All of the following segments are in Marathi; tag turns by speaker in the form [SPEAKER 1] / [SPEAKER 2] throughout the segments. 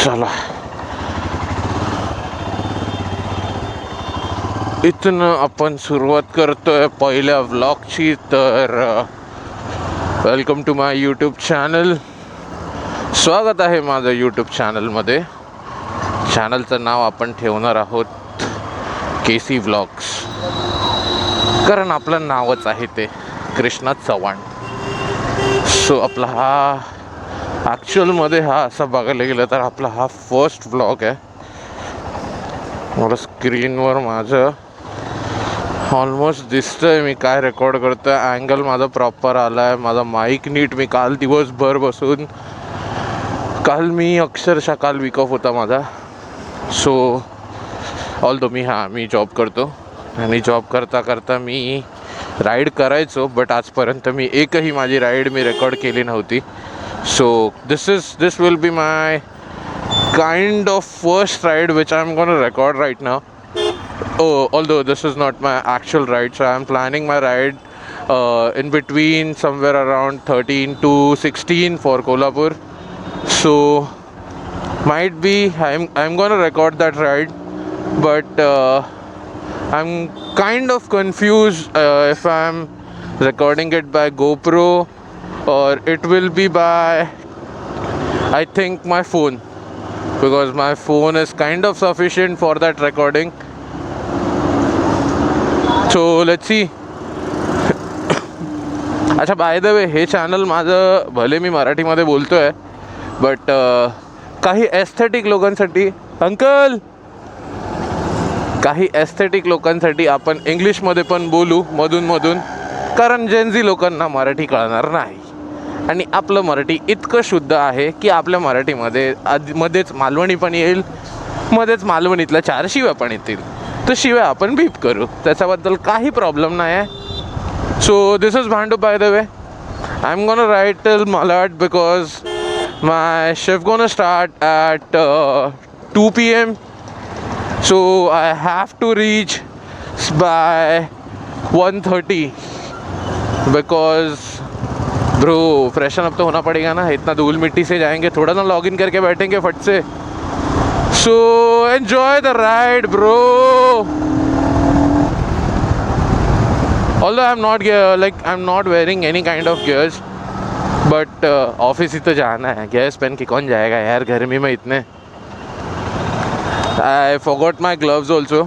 [SPEAKER 1] चला इथनं आपण सुरुवात करतोय पहिल्या व्लॉगची. तर welcome to my YouTube channel. स्वागत आहे माझं यूट्यूब चॅनलमध्ये. चॅनलचं नाव आपण ठेवणार आहोत केसी व्लॉग्स, कारण आपलं नावच आहे ते कृष्णा चव्हाण. सो आपला हा ॲक्च्युअलमध्ये असं बघायला गेलं तर आपला हा फर्स्ट व्लॉग आहे. मला स्क्रीनवर माझं ऑलमोस्ट दिसतंय मी काय रेकॉर्ड करतोय. अँगल माझा प्रॉपर आला आहे. माझा माईक नीट. मी काल दिवसभर बसून काल वीक ऑफ होता माझा. सो ऑल्दो मी जॉब करतो आणि जॉब करता करता मी राईड करायचो, बट आजपर्यंत मी एकही माझी राईड मी रेकॉर्ड केली नव्हती. So this will be my kind of first ride which I'm going to record right now. Although this is not my actual ride, so I'm planning my ride in between somewhere around 13 to 16 for Kolhapur. So might be I'm going to record that ride, but I'm kind of confused if I'm recording it by GoPro or it will be by, I think, my phone, because my phone is kind of sufficient for that recording. So let's see. अच्छा, बाय द वे हे चॅनल माझं भले मी मराठीमध्ये बोलतो आहे, बट काही एस्थेटिक लोकांसाठी काही एस्थेटिक लोकांसाठी आपण इंग्लिशमध्ये पण बोलू मधून, कारण जेनझी लोकांना मराठी कळणार नाही. आणि आपलं मराठी इतकं शुद्ध आहे की आपल्या मराठीमध्ये मध्येच मालवणी पण येईल, मध्येच मालवणीतल्या 4 शिव्या पण येतील. तर शिव्या आपण बीप करू, त्याच्याबद्दल काही प्रॉब्लेम नाही आहे. So this is Bhandup. By the way, I am gonna ride till Malad because my shift gonna start at 2 PM. So I have to reach by 1:30 because bro freshen up तो होना पड़ेगा ना. इतना धूल मिट्टी से जाएंगे, थोड़ा ना लॉग इन करके बैठेंगे फट से. So enjoy the ride bro. Although I am not wearing any kind of gears, but office ही तो जाना है. गियर्स पहन के कौन जाएगा यार गर्मी में इतने. I forgot my gloves also,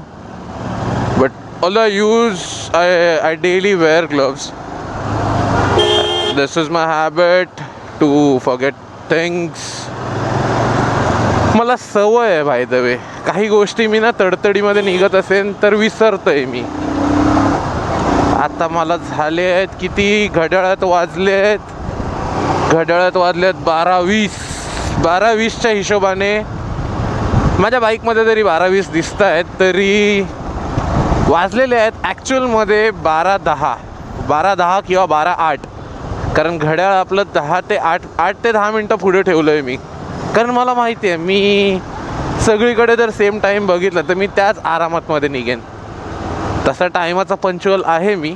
[SPEAKER 1] but although I daily wear gloves. This is my habit to forget things. मला सवय आहे बाय द वे. काही गोष्टी मी ना तडतडीमध्ये निघत असेल तर विसरतोय मी. आता मला झाले आहेत किती, घड्याळात वाजलेत 12:20. 12:20च्या हिशोबाने माझ्या बाईकमध्ये जरी 12:20 दिसत आहेत तरी वाजलेले आहेत ॲक्च्युअलमध्ये 12:10 किंवा 12:08. कारण घड्याळ आपलं 8 ते 10 मिनटं पुढे ठेवलं आहे मी. कारण मला माहिती आहे मी सगळीकडे जर सेम टाईम बघितलं तर मी त्याच आरामातमध्ये निघेन. तसा टायमाचा पंच्युअल आहे मी,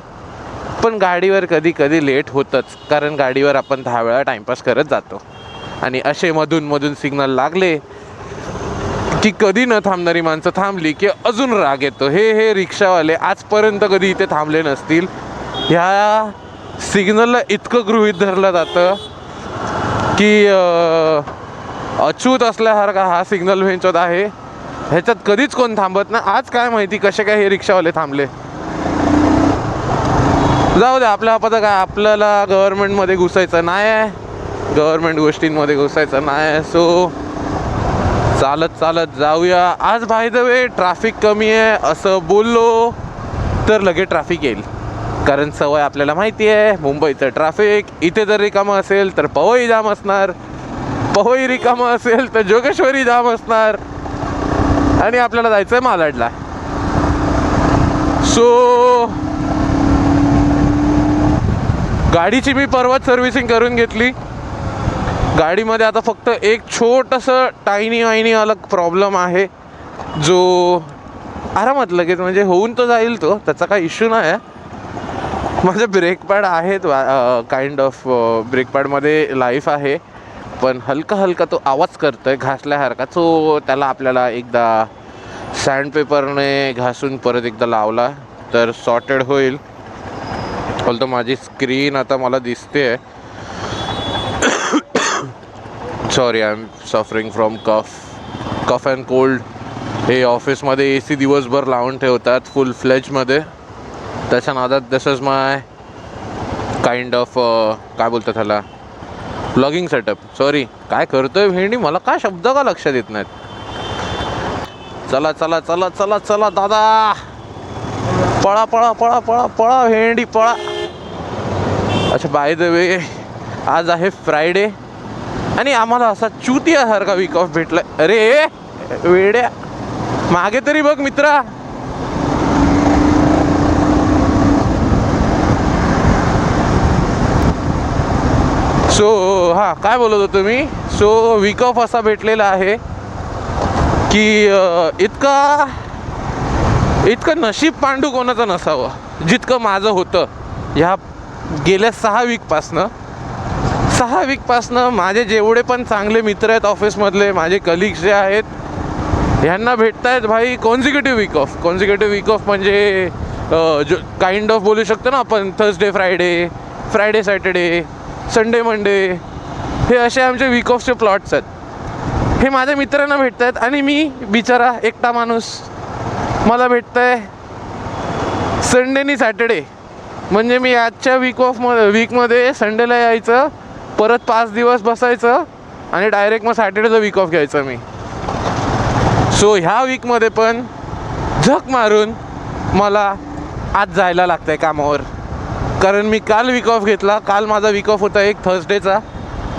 [SPEAKER 1] पण गाडीवर कधी लेट होतंच, कारण गाडीवर आपण 10 वेळा टाईमपास करत जातो. आणि असे मधून सिग्नल लागले की कधी न थांबणारी माणसं थांबली की अजून राग येतो. हे रिक्षावाले आजपर्यंत कधी इथे थांबले नसतील. ह्या सिग्नलला इतकं गृहीत धरलं जातं की अछूत असल्यासारखा हा सिग्नल वेंचत आहे. ह्याच्यात कधीच कोण थांबत नाही. आज काय माहिती कसे काय हे रिक्षावाले थांबले. जाऊ दे, आपल्या पता काय, आपल्याला गव्हर्नमेंटमध्ये घुसायचं नाही आहे, गव्हर्नमेंट गोष्टींमध्ये घुसायचं नाही आहे. सो चालत जाऊया. आज बाय द वे ट्रॅफिक कमी आहे असं बोललो तर लगेच ट्रॅफिक येईल, कारण सवय आपल्याला माहिती आहे मुंबईचं ट्रॅफिक. इथे जर रिकामं असेल तर पवई जाम असणार, पवई रिकामं असेल तर जोगेश्वरी जाम असणार, आणि आपल्याला जायचं आहे मालाडला. सो गाडीची मी परवाच सर्व्हिसिंग करून घेतली. गाडीमध्ये आता फक्त एक छोटंसं टायनी अलग प्रॉब्लेम आहे, जो आरामात लगेच म्हणजे होऊन तो जाईल, तो त्याचा काही इश्यू नाही आहे. माझे ब्रेक पॅड आहेत, काइंड ऑफ ब्रेक पॅडमध्ये लाईफ आहे, पण हलका हलका तो आवाज करतोय घासल्यासारखा. तो त्याला आपल्याला एकदा सँडपेपरने घासून परत एकदा लावला तर सॉर्टेड होईल. बोलतो माझी स्क्रीन आता मला दिसते. Sorry, I am suffering from cough and cold. हे ऑफिसमध्ये AC दिवसभर लावून ठेवतात फुल फ्लेजमध्ये. त्याच्या नादात दिस इज माय काइंड ऑफ काय बोलतात त्याला, ब्लॉगिंग सेटअप. सॉरी, काय करतोय भेंडी, मला काय शब्द का लक्षात येत नाहीत. चला चला चला चला चला दादा, पळा पळा पळा पळा पळा भेंडी पळा. अच्छा, बाय द वे आज आहे फ्रायडे आणि आम्हाला असा चुतियासारखा वीक ऑफ भेटलाय. अरे वेड्या, मागे तरी बघ मित्रा. सो हां, काय बोलत होतो मी. सो वीक ऑफ असा भेटलेला आहे की इतकं नशीब पांडू कोणाचं नसावं जितकं माझं होतं. ह्या गेल्या 6 वीकपासनं माझे जेवढे पण चांगले मित्र आहेत ऑफिसमधले, माझे कलिग्स जे आहेत, ह्यांना भेटत आहेत भाई कॉन्झिक्युटिव्ह वीक ऑफ म्हणजे जो काइंड ऑफ बोलू शकतो ना आपण, Thursday Friday Saturday, Sunday Monday, हे असे आमचे वीक ऑफचे प्लॉट्स आहेत. हे माझ्या मित्रांना भेटत आहेत आणि मी बिचारा एकटा माणूस, मला भेटतं आहे संडेनी सॅटर्डे. म्हणजे मी आजच्या वीकमध्ये संडेला यायचं, परत 5 दिवस बसायचं आणि डायरेक्ट मग सॅटर्डेचा वीक ऑफ घ्यायचा मी. सो ह्या वीकमध्ये पण झक मारून मला आज जायला लागतं आहे कामावर. कारण मी काल वीक ऑफ घेतला. काल माझा वीक ऑफ होता एक थर्सडेचा,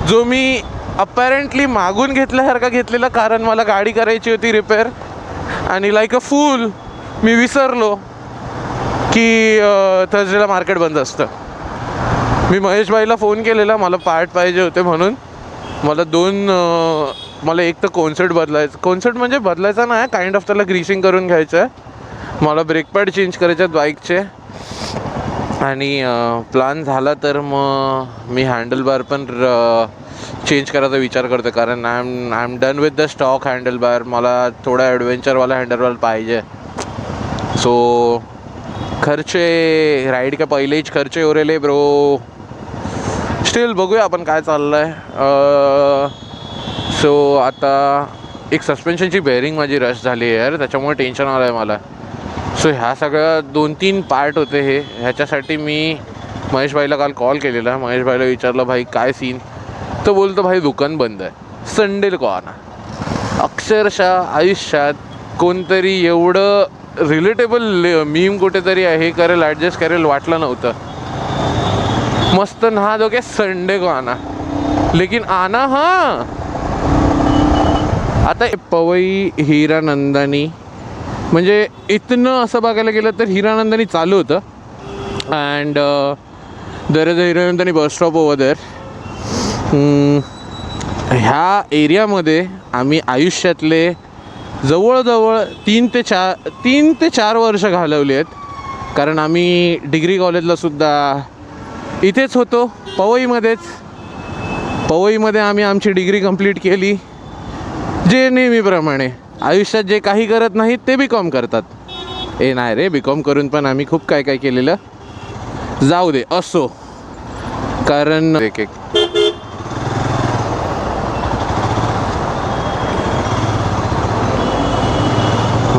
[SPEAKER 1] जो मी अपॅरेंटली मागून घेतल्यासारखा घेतलेला, कारण मला गाडी करायची होती रिपेअर. आणि लाईक अ फूल मी विसरलो की थर्सडेला मार्केट बंद असतं. मी महेश भाईला फोन केलेला, मला पार्ट पाहिजे होते म्हणून. मला एक तर कॉन्सेप्ट म्हणजे बदलायचा नाही, काइंड ऑफ त्याला ग्रीसिंग करून घ्यायचं आहे. मला ब्रेक पॅड चेंज करायचे आहेत बाईकचे. आणि प्लॅन झाला तर मग मी हँडल बार पण चेंज करायचा विचार करतो. कारण I am done with the stock handle bar. मला थोडा ॲडव्हेंचरवाला हँडल बार पाहिजे. सो खर्चे राईड का पहिलेच खर्चे उरेले ब्रो. स्टील बघूया आपण काय चाललं आहे. सो आता एक सस्पेन्शनची बेअरिंग माझी रश झाली आहे यार, त्याच्यामुळे टेन्शन आलं आहे मला. सो ह्या सगळ्या 2-3 पार्ट होते हे. ह्याच्यासाठी मी महेश भाईला काल कॉल केलेला. महेश भाईला विचारलं भाई काय सीन, तो बोलतो भाई दुकान बंद आहे, संडेला को आना. अक्षरशः आयुष्यात कोणतरी एवढं रिलेटेबल मीम कुठेतरी हे करेल, ॲडजस्ट करेल वाटलं नव्हतं. मस्त नहा दो के संडे को आना, लेकिन आना हाँ. आता पवई हिरानंदानी म्हणजे इथनं असं बघायला गेलं तर हिरानंदानी चालू होतं. And there is a Hiranandani bus stop over there. ह्या एरियामध्ये आम्ही आयुष्यातले जवळजवळ 3 ते 4 वर्ष घालवली आहेत. कारण आम्ही डिग्री कॉलेजलासुद्धा इथेच होतो, पवईमध्ये आम्ही आमची डिग्री कंप्लीट केली. जे नेहमीप्रमाणे आयुष्यात जे काही करत नाहीत ते BCom करतात. नाही रे, BCom करून पण आम्ही खूप काय केलेलं. जाऊ दे असो. कारण एक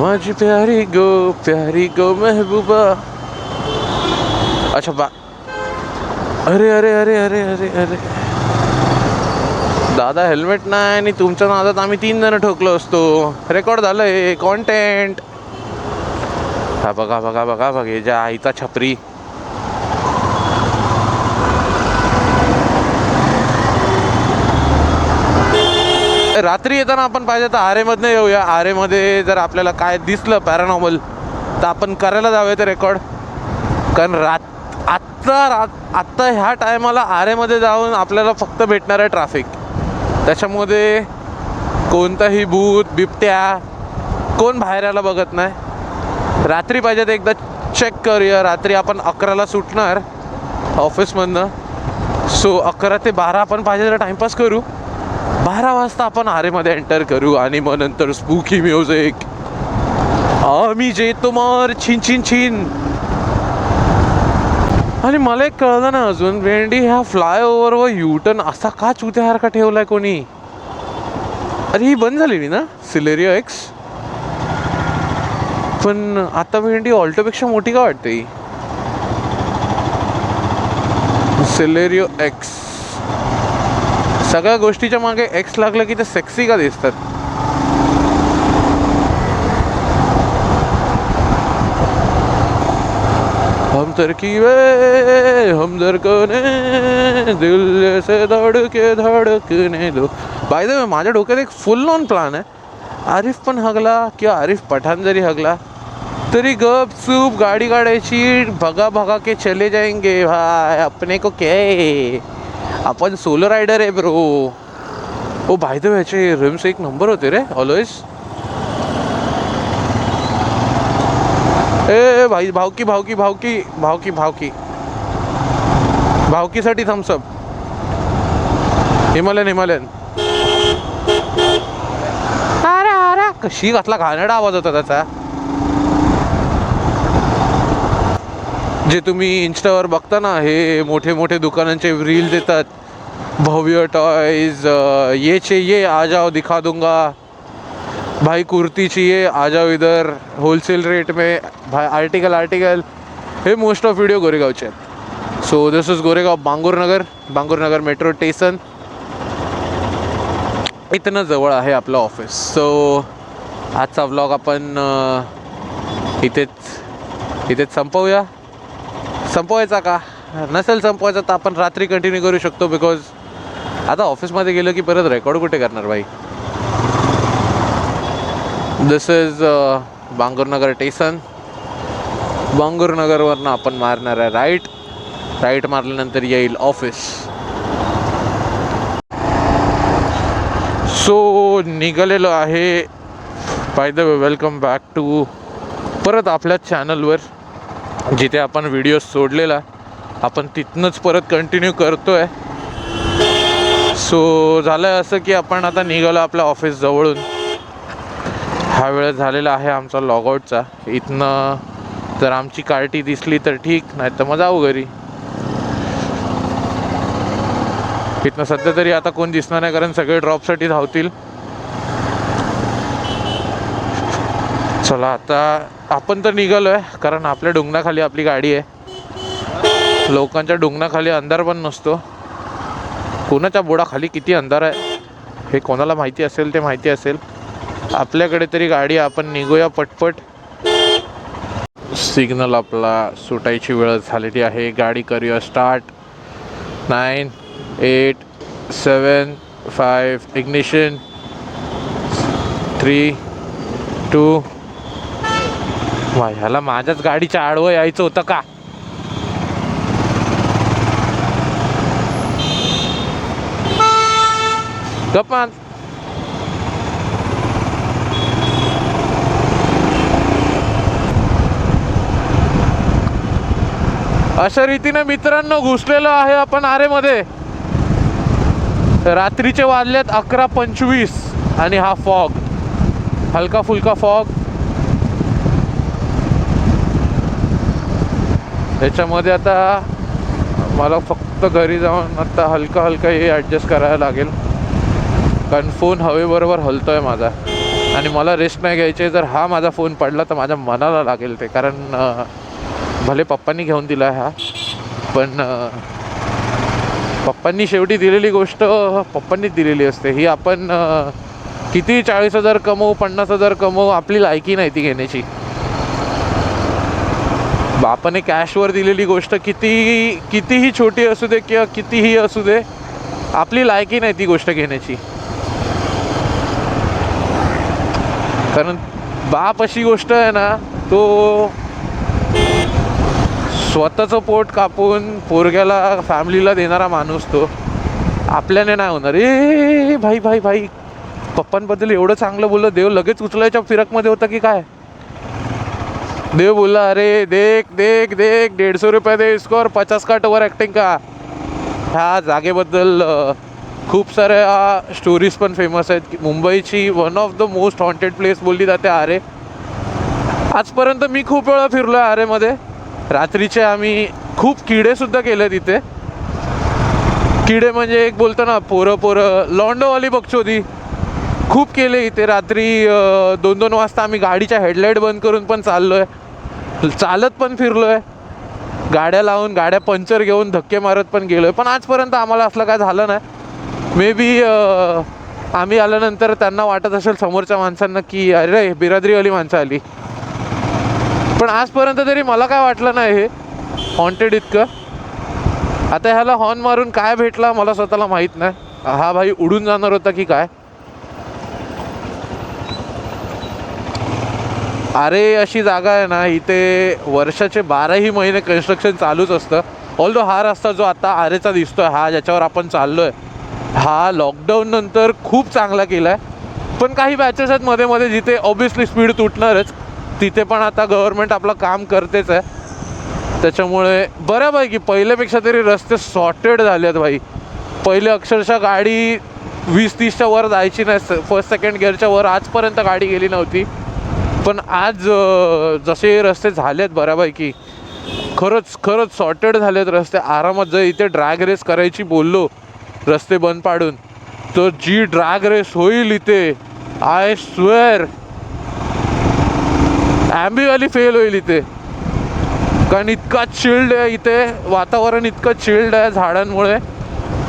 [SPEAKER 1] माझी प्यारी गो महबूबा. अच्छा अरे अरे अरे अरे अरे अरे दादा, हेल्मेट नाही आणि तुमच्या नादात आम्ही 3 जण ठोकलो असतो. रेकॉर्ड झालं आहे कॉन्टेंट. हा बघा हे ज्या आईचा छपरी. रात्री येताना आपण पाहिजे तर आरेमधनं येऊया. आरेमध्ये जर आपल्याला काय दिसलं पॅरानॉर्मल तर आपण करायला जाऊया ते रेकॉर्ड. कारण आत्ता ह्या टायमाला आरेमध्ये जाऊन आपल्याला फक्त भेटणार आहे ट्रॅफिक. त्याच्यामध्ये कोणताही भूत बिबट्या कोण बाहेर यायला बघत नाही. रात्री पाहिजे तर एकदा चेक करूया. रात्री आपण 11ला सुटणार ऑफिसमधनं. सो 11 ते 12 आपण पाहिजे तर टाईमपास करू. 12 वाजता आपण आरेमध्ये एंटर करू आणि मग नंतर स्पूकी म्युझिक, आम्ही जे तुम्हार छिन छिन छिन. आणि मला एक कळलं ना अजून, वेंडी ह्या फ्लायओव्हरवर युटर्न असा का चुत्यासारखा ठेवलाय कोणी? अरे ही बंद झालेली ना सिलेरियो एक्स, पण आता वेंडी ऑल्टोपेक्षा मोठी का वाटते ही? सिलेरियो एक्स, सगळ्या गोष्टीच्या मागे एक्स लागलं की ते सेक्सी का दिसतात? हम तरकीबे हम धड़कने दिल से धड़के धड़कने दो. बाय द वे माझ्या डोक्यात एक फुल ऑन प्लान आहे. आरिफ पण हगला किंवा आरिफ पठाण जरी हगला तरी गप चूप गाडी काढायची, भगा भगा के चले जाएंगे भाई, अपने को क्या है, अपन सोलो रायडर आहे bro. Oh by the way याचे रिम्स एक नंबर होते रे ऑलवेज. ए भाई भावकी भावकी भावकी भावकी भावकी भावकीसाठी थम्सअप. Himalayan Himalayan. अरे अरे कशी घातला, घाणेरडा आवाज होता त्याचा. जे तुम्ही इंस्टावर बघता ना, हे मोठे मोठे दुकानांचे रील देतात, भव्य टॉयज, ये आ जाओ दिखा दूंगा भाई, कुर्ती चाहिए आ जाओ इधर होलसेल रेट में भाई, आर्टिकल. हे मोस्ट ऑफ व्हिडिओ गोरेगावचे आहेत. So this is Goregaon Bangur Nagar metro station. इथनं जवळ आहे आपलं ऑफिस. सो आजचा व्लॉग आपण इथेच संपवायचा का नसेल संपवायचा तर आपण रात्री कंटिन्यू करू शकतो, बिकॉज आता ऑफिसमध्ये गेलो की परत रेकॉर्ड कुठे करणार भाई. दिस इज बांगूरनगर स्टेशन. बांगूरनगरवरनं आपण मारणार आहे राईट मारल्यानंतर येईल ऑफिस. सो निघालेलो आहे. By the way welcome back to परत आपल्या चॅनलवर, जिथे आपण व्हिडिओ सोडलेला आपण तिथनंच परत कंटिन्यू करतो आहे. सो झालं असं की आपण आता निघालो आपल्या ऑफिस जवळून. हा वेळ झालेला आहे आमचा लॉगआउटचा. इथनं जर आमची कार्टी दिसली तर ठीक, नाही तर मग जाऊ घरी. इथनं सध्या तरी आता कोण दिसणार नाही, कारण सगळे ड्रॉपसाठी धावतील. चला आता आपण तर निघालो आहे, कारण आपल्या डोंगणाखाली आपली गाडी आहे. लोकांच्या डोंगणाखाली अंधार पण नसतो. कोणाच्या बोडाखाली किती अंधार आहे हे कोणाला माहिती असेल ते माहिती असेल. आपल्याकडे तरी गाडी, आपण निघूया पटपट. सिग्नल आपला सुटायची वेळ झालेली आहे. गाडी करूया स्टार्ट. 9, 8, 7, 5 इग्निशन. 3, 2. ह्याला माझ्याच गाडीच्या आडवं यायचं होतं का? गप्पान अशा रीतीने मित्रांनो घुसलेलो आहे आपण आरेमध्ये. रात्रीचे वाजलेत 11:25 आणि हा फॉग, हलका फुलका फॉग. याच्यामध्ये आता मला फक्त घरी जाऊन आता हलका हे ॲडजस्ट करायला लागेल, कारण फोन हवेबरोबर हलतो आहे माझा आणि मला रेस्ट नाही घ्यायची. जर हा माझा फोन पडला तर माझ्या मनाला लागेल ते, कारण भले पप्पांनी घेऊन दिला आहे हा, पण पप्पांनी शेवटी दिलेली गोष्ट पप्पांनीच दिलेली असते. ही आपण किती 40,000 कमवू, 50,000 कमवू, आपली लायकी नाही ती घेण्याची. बापाने कॅशवर दिलेली गोष्ट कितीही छोटी असू दे किंवा कितीही असू दे, आपली लायकी नाही ती गोष्ट घेण्याची. कारण बाप अशी गोष्ट आहे ना, तो स्वतःचं पोट कापून पोरग्याला फॅमिलीला देणारा माणूस तो. आपल्याने नाही होणार. भाई पप्पांबद्दल एवढं चांगलं बोललं, देव लगेच उचलायच्या फिरकमध्ये होता की काय? देव बोलला अरे देख 150 रुपये दे इसको और 50 का ओवर ॲक्टिंग का. ह्या जागेबद्दल खूप साऱ्या स्टोरीज पण फेमस आहेत की मुंबईची one of the most haunted place बोलली जाते आरे. आजपर्यंत मी खूप वेळा फिरलो आहे आरेमध्ये. रात्रीचे आम्ही खूप किडेसुद्धा केले तिथे. किडे म्हणजे एक बोलतो ना पोरं लॉन्डोवाली बकचोदी खूप केले इथे. रात्री 2-2 वाजता आम्ही गाडीच्या हेडलाईट बंद करून पण चाललो आहे, चालत पण फिरलो आहे, गाड्या लावून गाड्या पंक्चर घेऊन धक्के मारत पण गेलो आहे. पण आजपर्यंत आम्हाला असलं काय झालं नाही. मे बी आम्ही आल्यानंतर त्यांना वाटत असेल समोरच्या माणसांना की अरे बिरादरीवाली माणसं आली. पण आजपर्यंत तरी मला काय वाटलं नाही हे हॉन्टेड इतकं. आता ह्याला हॉर्न मारून काय भेटला मला स्वतःला माहीत नाही. हा भाई उडून जाणार होता की काय. आरे अशी जागा आहे ना, इथे वर्षाचे 12ही महिने कन्स्ट्रक्शन चालूच असतं. ऑल्दो हा रस्ता जो आता आरेचा दिसतोय, हा ज्याच्यावर आपण चाललो आहे, हा लॉकडाऊन नंतर खूप चांगला केला आहे. पण काही बॅचेस आहेत मध्ये मध्ये जिथे ऑब्विसली स्पीड तुटणारच. तिथे पण आता गव्हर्नमेंट आपलं काम करतेच आहे. त्याच्यामुळे बऱ्यापैकी पहिल्यापेक्षा तरी रस्ते सॉर्टेड झाले आहेत भाई. पहिले अक्षरशः गाडी 20-30च्या वर जायची नाही, फर्स्ट सेकंड गिअरच्या वर आजपर्यंत गाडी गेली नव्हती. पण आज जसे रस्ते झाले आहेत बऱ्यापैकी खरंच सॉर्टेड झालेत रस्ते. आरामात जर इथे ड्रॅग रेस करायची बोललो रस्ते बंद पाडून, तर जी ड्रॅग रेस होईल इथे आय स्वेअर ॲम्बीवाली फेल होईल इथे. कारण इतका चिल्ड आहे इथे, वातावरण इतकं चिल्ड आहे झाडांमुळे.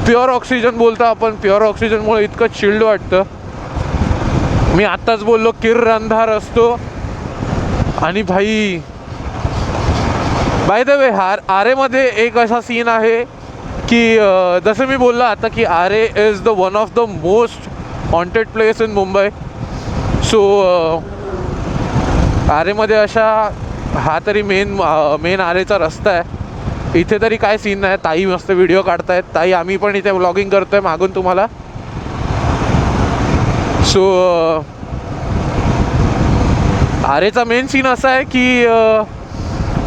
[SPEAKER 1] प्युअर ऑक्सिजन बोलतो आपण, प्युअर ऑक्सिजनमुळे इतकं चिल्ड वाटतं. मी आत्ताच बोललो किर्र अंधार असतो. आणि भाई बाय द वे आरेमध्ये एक असा सीन आहे की जसं मी बोललो आता की Aarey is the one of the most haunted place in Mumbai. So आरेमध्ये अशा हा तरी मेन आरेचा रस्ता आहे. इथे तरी काय सीन नाही. ताई मस्त व्हिडिओ काढतायत. ताई आम्ही पण इथे व्लॉगिंग करतोय मागून तुम्हाला. सो आरेचा मेन सीन असा आहे की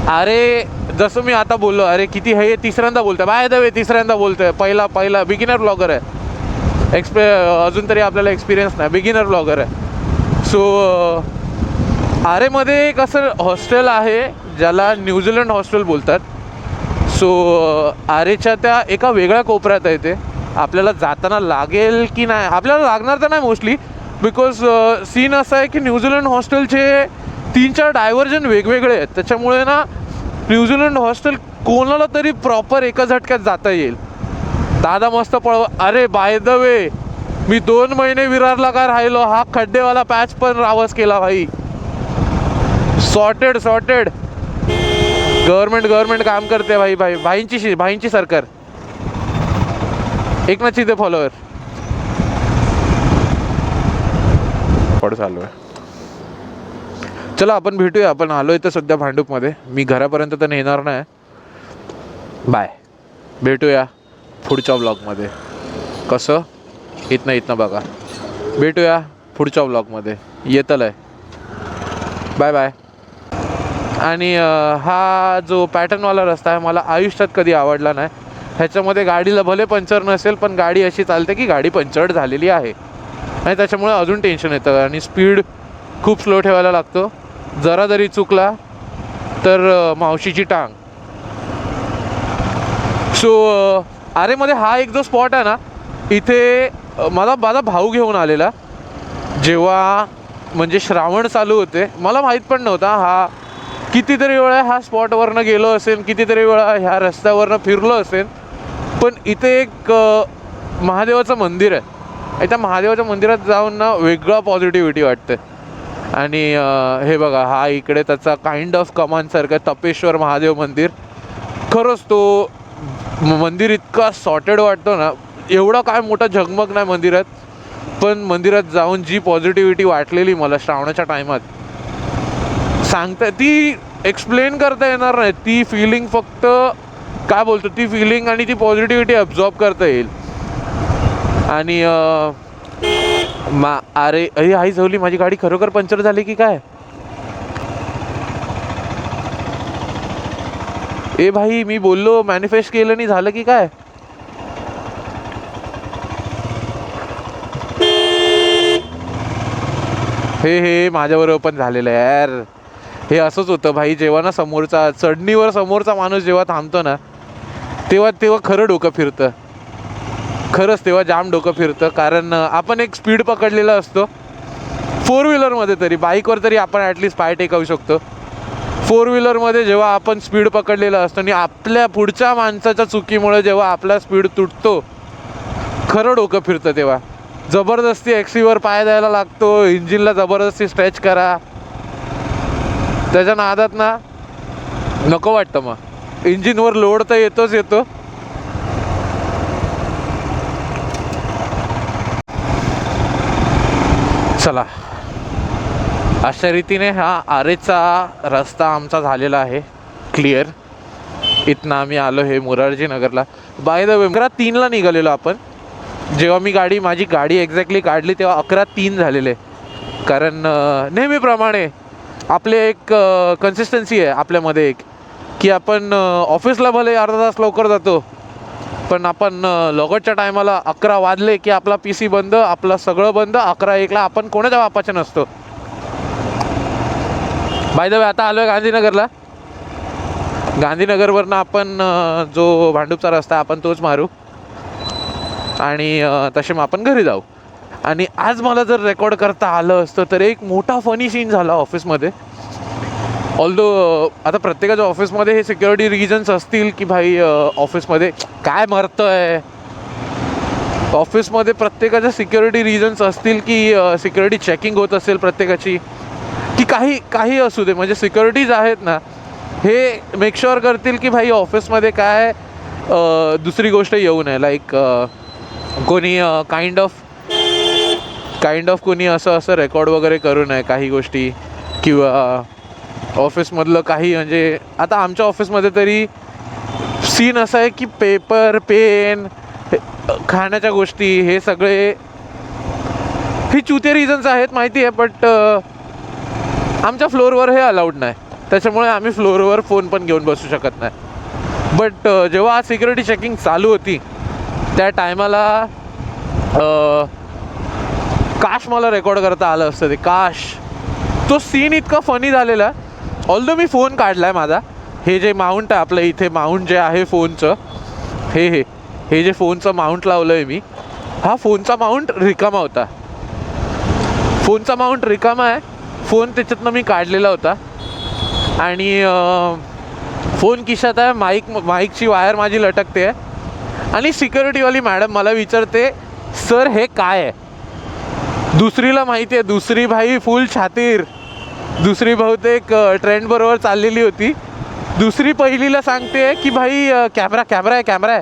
[SPEAKER 1] आरे जसं मी आता बोललो, अरे किती हे तिसऱ्यांदा बोलतोय बाय द वे, तिसऱ्यांदा बोलतोय. पहिला बिगिनर ब्लॉगर आहे. अजून तरी आपल्याला एक्सपिरियन्स नाही, बिगिनर ब्लॉगर आहे. सो आरेमध्ये एक असं हॉस्टेल आहे ज्याला न्यूझीलंड हॉस्टेल बोलतात. सो आरेच्या त्या एका वेगळ्या कोपऱ्यात आहे ते. आपल्याला जाताना लागेल की नाही, आपल्याला लागणार तर नाही मोस्टली, बिकॉज सीन असा आहे की न्यूझीलंड हॉस्टेलचे 3-4 डायव्हर्जन वेगवेगळे आहेत. त्याच्यामुळे ना न्यूझीलंड हॉस्टेल कोणाला तरी प्रॉपर एका झटक्यात जाता येईल. दादा मस्त अरे बाय द वे मी 2 महिने विरारला का राहिलो, हा खड्डेवाला पॅच पण रावस केला भाई. सॉर्टेड गव्हर्नमेंट काम करते भाई. भाईंची सरकार. एकनाथ शिंदे फॉलोअर पड चालू आहे. चला आपण भेटूया. आपण आलोय तर सध्या भांडूपमध्ये. मी घरापर्यंत तर नेणार नाही. बाय, भेटूया पुढच्या व्लॉगमध्ये. कसं इथनं बघा. भेटूया पुढच्या व्लॉगमध्ये. येतलं आहे. Bye bye. आणि हा जो पॅटर्नवाला रस्ता आहे मला आयुष्यात कधी आवडला नाही. ह्याच्यामध्ये गाडीला भले पंक्चर नसेल, पण गाडी अशी चालते की गाडी पंक्चर्ड झालेली आहे. आणि त्याच्यामुळे अजून टेन्शन येतं. आणि स्पीड खूप स्लो ठेवायला लागतो. जरा जरी चुकला तर मावशीची टांग. सो आरेमध्ये हा एक जो स्पॉट आहे ना, इथे माझा भाऊ घेऊन आलेला जेव्हा म्हणजे श्रावण चालू होते. मला माहीत पण नव्हता. हा कितीतरी वेळा ह्या स्पॉटवरनं गेलो असेल, कितीतरी वेळा ह्या रस्त्यावरनं फिरलो असेल. पण इथे एक महादेवाचं मंदिर आहे. त्या महादेवाच्या मंदिरात जाऊन ना वेगळा पॉझिटिव्हिटी वाटते. आणि हे बघा, हा इकडे त्याचा काइंड ऑफ कमानसारखं तपेश्वर महादेव मंदिर. खरंच तो मंदिर इतका सॉर्टेड वाटतो ना. एवढा काय मोठा झगमग नाही मंदिरात, पण मंदिरात जाऊन जी पॉझिटिव्हिटी वाटलेली मला श्रावणाच्या टायमात सांगता, ती एक्सप्लेन करता येणार नाही. ती फिलिंग फक्त काय बोलतो, ती फिलिंग आणि ती पॉझिटिव्हिटी अब्झॉर्ब करता येईल. आणि अरे आई झवली, माझी गाडी खरोखर पंक्चर झाली की काय. ए भाई, मी बोललो मॅनिफेस्ट केलं नाही, झालं की काय. हे माझ्याबरोबर पण झालेलं आहे यार. हे असंच होतं भाई, जेव्हा ना समोरचा चढणीवर समोरचा माणूस जेव्हा थांबतो ना तेव्हा खरं डोकं फिरतं. खरंच तेव्हा जाम डोकं फिरतं. कारण आपण एक स्पीड पकडलेला असतो फोर व्हीलरमध्ये, तरी बाईकवर तरी आपण ॲटलिस्ट पाय टेकवू शकतो. फोर व्हीलरमध्ये जेव्हा आपण स्पीड पकडलेला असतो आणि आपल्या पुढच्या माणसाच्या चुकीमुळे जेव्हा आपला स्पीड तुटतो, खरं डोकं फिरतं. तेव्हा जबरदस्ती एक्सीवर पाय द्यायला लागतो, इंजिनला जबरदस्ती स्ट्रेच करा. त्याच्या नादात ना नको वाटतं. मग इंजिनवर लोड तर येतोच येतो. चला, अशा रीतीने हा आरेचा रस्ता आमचा झालेला आहे क्लिअर. इथनं आम्ही आलो हे मोरारजी नगरला. बाय द वे 11:03 निघालेलो आपण. जेव्हा मी माझी गाडी एक्झॅक्टली काढली तेव्हा 11:03 झालेले. कारण नेहमीप्रमाणे आपले एक कन्सिस्टन्सी आहे आपल्यामध्ये एक, की आपण ऑफिसला भले अर्धा तास लवकर जातो, पण आपण लगतच्या टायमाला 11 वाजले की आपला PC बंद, आपलं सगळं बंद. 11-1ला आपण कोणाच्या बापाचे नसतो. बाय द वे आता आलो आहे गांधीनगरला. गांधीनगरवरनं आपण जो भांडूपचा रस्ता आपण तोच मारू आणि तसे मग आपण घरी जाऊ. आणि आज मला जर रेकॉर्ड करता आलं असतं तर एक मोठा फनी सीन झाला ऑफिसमध्ये. ऑल्दो आता प्रत्येकाच्या ऑफिसमध्ये हे सिक्युरिटी रिजन्स असतील की भाई ऑफिसमध्ये काय मरतं आहे, ऑफिसमध्ये प्रत्येकाच्या सिक्युरिटी रिजन्स असतील की सिक्युरिटी चेकिंग होत असेल प्रत्येकाची, की काही असू दे. म्हणजे सिक्युरिटीज आहेत ना, हे मेक शुअर करतील की भाई ऑफिसमध्ये काय दुसरी गोष्ट येऊ नये. लाईक कोणी काइंड ऑफ कोणी असं रेकॉर्ड वगैरे करू नये काही गोष्टी, किंवा ऑफिसमधलं काही. म्हणजे आता आमच्या ऑफिसमध्ये तरी सीन असा आहे की पेपर, पेन, खाण्याच्या गोष्टी हे सगळे हे चुते रिझन्स आहेत माहिती आहे, बट आमच्या फ्लोअरवर हे अलाउड नाही. त्याच्यामुळे आम्ही फ्लोअरवर फोन पण घेऊन बसू शकत नाही. बट जेव्हा आज सिक्युरिटी चेकिंग चालू होती त्या टायमाला काश मला रेकॉर्ड करता आलं असतं ते. काश तो सीन इतका फनी झालेला. ऑल्दो मी फोन काढला आहे माझा. हे जे माउंट आहे आपलं इथे, माउंट जे आहे फोनचं, हे जे फोनचं माउंट लावलं आहे मी, हा फोनचा माउंट रिकामा होता. फोनचा माउंट रिकामा आहे. फोन त्याच्यातनं मी काढलेला होता आणि फोन खिशात आहे. माईकची वायर माझी लटकते आहे आणि सिक्युरिटीवाली मॅडम मला विचारते, सर हे काय आहे? दुसरीला माहिती आहे, दुसरी भाई फुल छातीर, दुसरी बहुतेक ट्रेंड बरोबर चाललेली होती. दुसरी पहिलीला सांगते की भाई कॅमेरा आहे.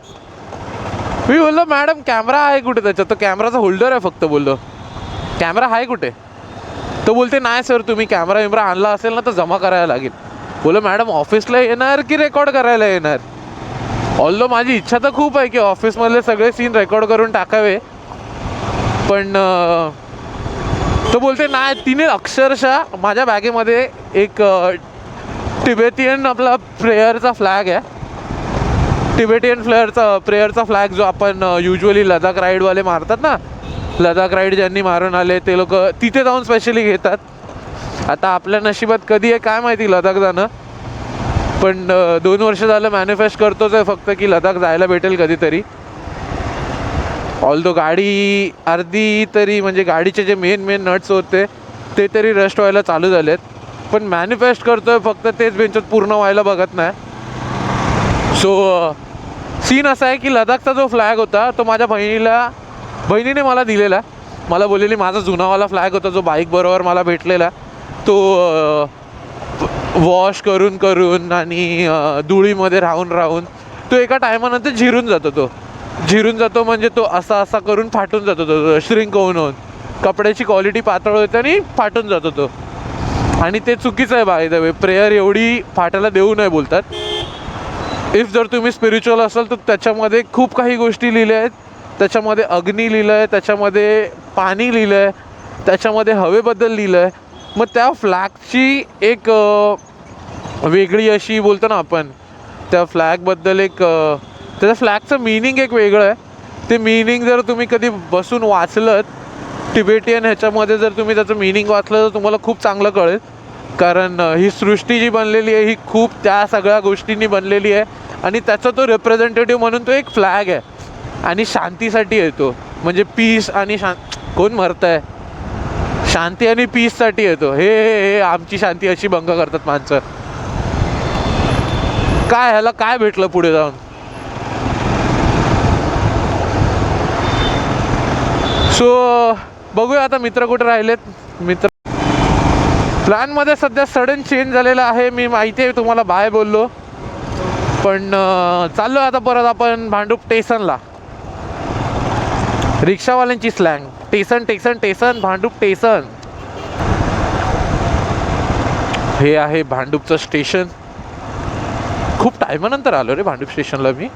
[SPEAKER 1] मी बोललो मॅडम कॅमेरा आहे कुठे त्याच्यात? तो कॅमेराचा होल्डर आहे फक्त. बोललो कॅमेरा आहे कुठे? तो बोलते नाही सर, तुम्ही कॅमेरा आणला असेल ना तर जमा करायला लागेल. बोलो मॅडम ऑफिसला येणार की रेकॉर्ड करायला येणार? ऑल्दो माझी इच्छा तर खूप आहे की ऑफिसमधले सगळे सीन रेकॉर्ड करून टाकावे, पण तो बोलते नाही. तिने अक्षरशः माझ्या बॅगेमध्ये एक तिबेटियन आपला प्रेयरचा फ्लॅग आहे. तिबेटियन प्रेयरचा फ्लॅग जो आपण युजली लडाख राईडवाले मारतात ना, लडाख राईड ज्यांनी मारून आले ते लोक तिथे जाऊन स्पेशली घेतात. आता आपल्या नशिबात कधी आहे काय माहिती लडाख जाणं, पण 2 वर्ष झालं मॅनिफेस्ट करतोच आहे फक्त की लडाख जायला भेटेल कधीतरी. ऑल्दो गाडी अर्धी तरी, म्हणजे गाडीचे जे मेन नट्स होते ते तरी रस्ट व्हायला चालू झालेत, पण मॅनिफेस्ट करतोय फक्त तेच बेंचत पूर्ण व्हायला बघत नाही. सो सीन असा आहे की लडाखचा जो फ्लॅग होता तो माझ्या बहिणीने मला दिलेला. मला बोललेली माझा जुनावाला फ्लॅग होता जो बाईक बरोबर मला भेटलेला, तो वॉश करून आणि धुळीमध्ये राहून तो एका टायमानंतर झिरून जातो. म्हणजे तो असा करून फाटून जातो, तो श्रिंक होऊन कपड्याची क्वालिटी पातळ होते आणि फाटून जातो तो. आणि ते चुकीचं आहे बाय द वे. प्रेयर एवढी फाटायला देऊ नये बोलतात. इफ जर तुम्ही स्पिरिच्युअल असाल तर त्याच्यामध्ये खूप काही गोष्टी लिहिल्या आहेत. त्याच्यामध्ये अग्नी लिहिलं आहे, त्याच्यामध्ये पाणी लिहिलं आहे, त्याच्यामध्ये हवेबद्दल लिहिलं आहे. मग त्या फ्लॅगची एक वेगळी अशी बोलतो ना आपण, त्या फ्लॅगबद्दल एक त्याच्या फ्लॅगचं मिनिंग एक वेगळं आहे. ते मिनिंग जर तुम्ही कधी बसून वाचलं टिबेटियन ह्याच्यामध्ये जर तुम्ही त्याचं मिनिंग वाचलं तर तुम्हाला खूप चांगलं कळेल. कारण ही सृष्टी जी बनलेली आहे ही खूप त्या सगळ्या गोष्टींनी बनलेली आहे आणि त्याचा तो रिप्रेझेंटेटिव्ह म्हणून तो एक फ्लॅग आहे आणि शांतीसाठी येतो. म्हणजे पीस आणि कोण मरत आहे, शांती आणि पीससाठी येतो. हे हे हे आमची शांती अशी भंग करतात माणसं. काय ह्याला काय भेटलं पुढे जाऊन? सो बघूया आता मित्र कुठे राहिलेत. मित्र प्लॅनमध्ये सध्या सडन चेंज झालेला आहे. मी माहिती आहे तुम्हाला बाय बोललो, पण चाललो आता परत आपण भांडूप स्टेशनला. रिक्षावाल्यांची स्लँग टेसन टेसन टेसन भांडूप स्टेशन. हे आहे भांडूपचं स्टेशन. खूप टायमानंतर आलो रे भांडूप स्टेशनला. मी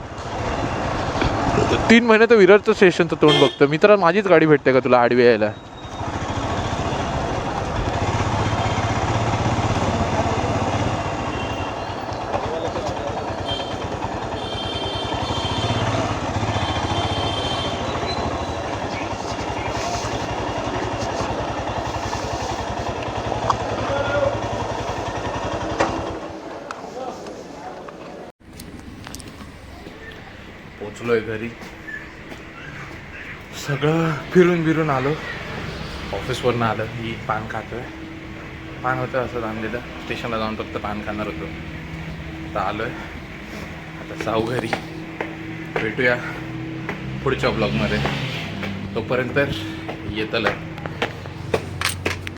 [SPEAKER 1] 3 महिने तर विरारचं स्टेशनचं तोंड बघतो. मित्र माझीच गाडी भेटते का तुला आडवी यायला? पोचलोय घरी. सगळं फिरून आलो. ऑफिसवरनं आलं ही पान खातोय. पान होतं असं आणलेलं, स्टेशनला जाऊन फक्त पान खाणार होतो. आता आलोय, आता जाऊ घरी. भेटूया पुढच्या ब्लॉगमध्ये. तोपर्यंत येतलं.